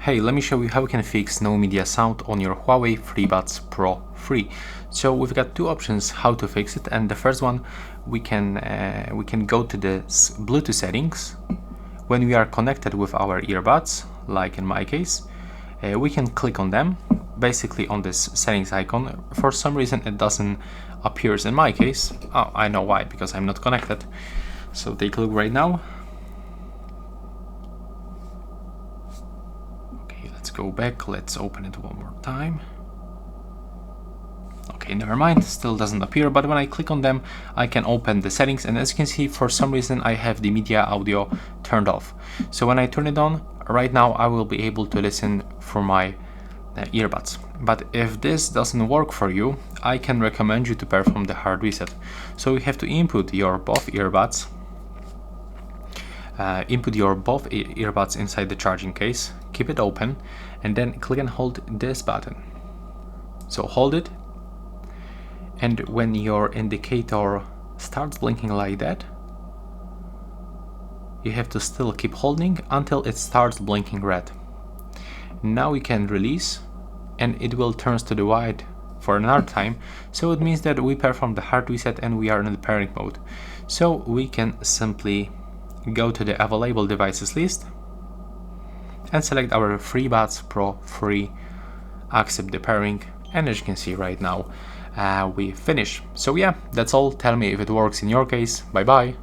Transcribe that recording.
Hey, let me show you how you can fix no media sound on your Huawei FreeBuds Pro free. So we've got two options how to fix it, and the first one, we can go to the Bluetooth settings. When we are connected with our earbuds, like in my case, we can click on them, basically on this settings icon. For some reason it doesn't appear in my case. Oh, I know why, because I'm not connected. So take a look right now. Let's go back, let's open it one more time. Okay, never mind, still doesn't appear, but when I click on them, I can open the settings, and as you can see, for some reason I have the media audio turned off. So when I turn it on, right now I will be able to listen for my earbuds. But if this doesn't work for you, I can recommend you to perform the hard reset. So you have to input your both earbuds. Earbuds inside the charging case, keep it open, and then click and hold this button. So hold it, and when your indicator starts blinking like that, you have to still keep holding until it starts blinking red. Now you can release, and it will turn to the white for another time, so it means that we performed the hard reset and we are in the pairing mode. So we can simply go to the available devices list and select our FreeBuds Pro free, accept the pairing, and as you can see right now, we finish. So yeah, that's all. Tell me if it works in your case. Bye bye.